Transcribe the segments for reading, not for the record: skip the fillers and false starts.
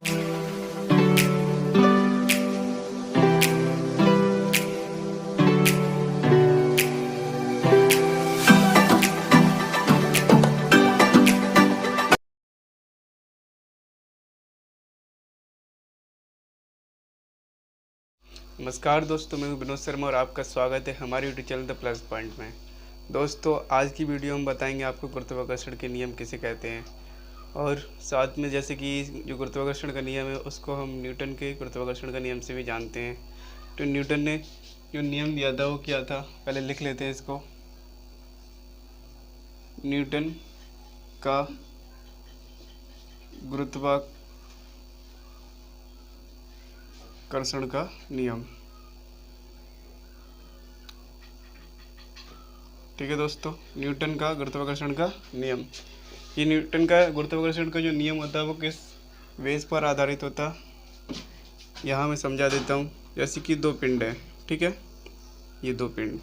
नमस्कार दोस्तों, मैं हूं विनोद शर्मा और आपका स्वागत है हमारे YouTube channel the plus point में। दोस्तों, आज की वीडियो में बताएंगे आपको गुरुत्वाकर्षण के नियम किसे कहते हैं, और साथ में जैसे कि जो गुरुत्वाकर्षण का नियम है उसको हम न्यूटन के गुरुत्वाकर्षण का नियम से भी जानते हैं। तो न्यूटन ने जो नियम दिया था वो क्या था, पहले लिख लेते हैं इसको। न्यूटन का गुरुत्वाकर्षण का नियम। ठीक है दोस्तों, न्यूटन का गुरुत्वाकर्षण का नियम। ये न्यूटन का गुरुत्वाकर्षण का जो नियम होता है वो किस बेस पर आधारित होता है, यहाँ मैं समझा देता हूँ। जैसे कि दो पिंड है, ठीक है, ये दो पिंड,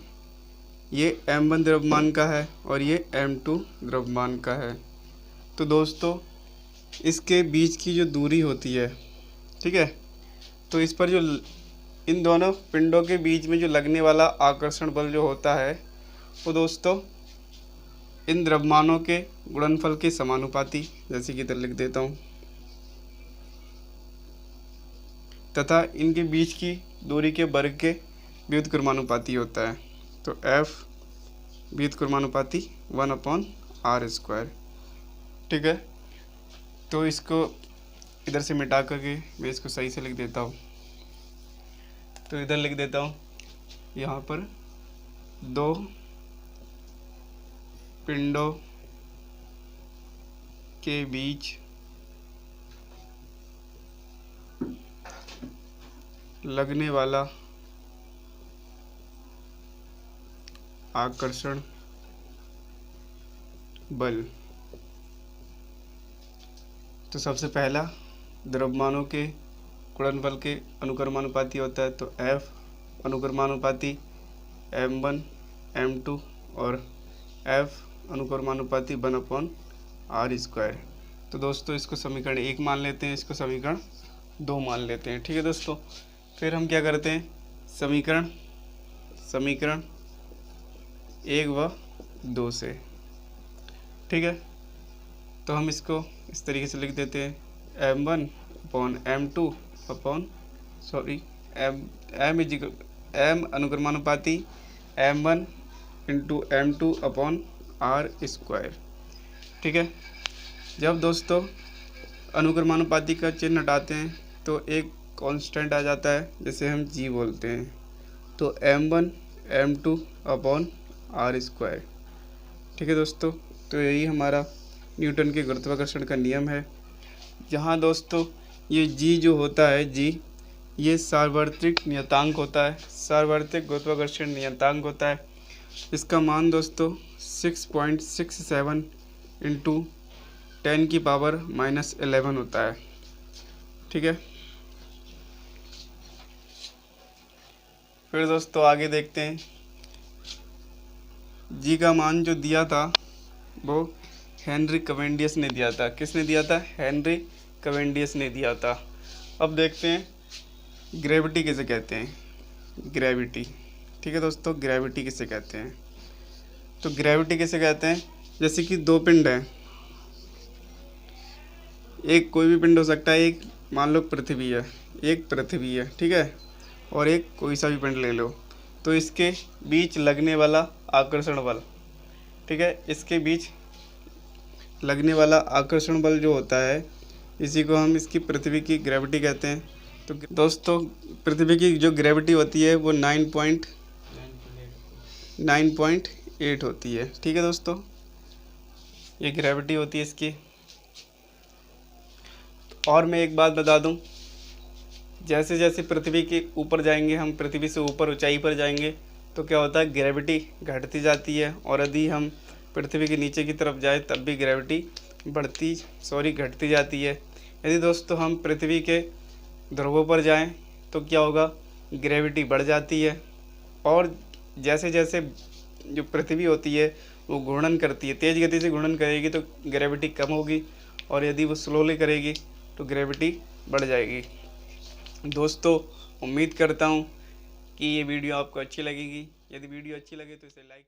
ये m1 द्रव्यमान का है और ये m2 द्रव्यमान का है। तो दोस्तों, इसके बीच की जो दूरी होती है, ठीक है, तो इस पर जो इन दोनों पिंडों के बीच में जो लगने वाला आकर्षण बल जो होता है वो दोस्तों इन द्रव्यमानों के गुणनफल के समानुपाती, जैसे कि इधर लिख देता हूँ, तथा इनके बीच की दूरी के वर्ग के व्युत्क्रमानुपाती होता है। तो F व्युत्क्रमानुपाती 1/r²। ठीक है, तो इसको इधर से मिटा करके मैं इसको सही से लिख देता हूँ। तो इधर लिख देता हूँ, यहाँ पर दो पिंडों के बीच लगने वाला आकर्षण बल। तो सबसे पहला द्रव्यमानों के गुणनफल के अनुक्रमानुपाती होता है, तो F अनुक्रमानुपाती m1 m2 और F अनुक्रमानुपाती 1/r²। तो दोस्तों, इसको समीकरण 1 मान लेते हैं, इसको समीकरण 2 मान लेते हैं। ठीक है दोस्तों, फिर हम क्या करते हैं, समीकरण 1 व 2 से, ठीक है, तो हम इसको इस तरीके से लिख देते हैं, m अनुक्रमानुपाती m1 × m2/r²। ठीक है, जब दोस्तों अनुक्रमानुपाती का चिन्ह हटाते हैं तो एक कांस्टेंट आ जाता है, जैसे हम g बोलते हैं, तो m1 m2/r²। ठीक है दोस्तों, तो यही हमारा न्यूटन के गुरुत्वाकर्षण का नियम है, जहाँ दोस्तों ये g जो होता है, g ये सार्वत्रिक नियतांक होता है, सार्वत्रिक गुरुत्वाकर्षण नियतांक होता है। इसका मान दोस्तों 6.67 × 10⁻⁻11 होता है। ठीक है, फिर दोस्तों आगे देखते हैं। जी का मान जो दिया था वो हेनरी कैवेंडिश ने दिया था। किसने दिया था? हेनरी कैवेंडिश ने दिया था। अब देखते हैं ग्रेविटी किसे कहते हैं, ग्रेविटी। ठीक है दोस्तों, ग्रेविटी किसे कहते हैं, तो ग्रेविटी किसे कहते हैं, जैसे कि दो पिंड हैं, एक कोई भी पिंड हो सकता है, एक मान लो पृथ्वी है, एक पृथ्वी है, ठीक है, और एक कोई सा भी पिंड ले लो, तो इसके बीच लगने वाला आकर्षण बल, ठीक है, इसके बीच लगने वाला आकर्षण बल जो होता है, इसी को हम इसकी पृथ्वी की ग्रेविटी कहते हैं। तो दोस्तों, पृथ्वी की जो ग्रेविटी होती है वो 9.8 होती है। ठीक है दोस्तों, ये ग्रेविटी होती है इसकी। और मैं एक बात बता दूं, जैसे जैसे पृथ्वी के ऊपर जाएंगे, हम पृथ्वी से ऊपर ऊंचाई पर जाएंगे तो क्या होता है, ग्रेविटी घटती जाती है, और यदि हम पृथ्वी के नीचे की तरफ जाए तब भी ग्रेविटी घटती जाती है। यदि दोस्तों हम पृथ्वी के ध्रुवों पर जाएं तो क्या होगा, ग्रेविटी बढ़ जाती है, और जैसे जैसे जो पृथ्वी होती है वो घूर्णन करती है, तेज़ गति से घूर्णन करेगी तो ग्रेविटी कम होगी, और यदि वो स्लोली करेगी तो ग्रेविटी बढ़ जाएगी। दोस्तों, उम्मीद करता हूँ कि ये वीडियो आपको अच्छी लगेगी। यदि वीडियो अच्छी लगे तो इसे लाइक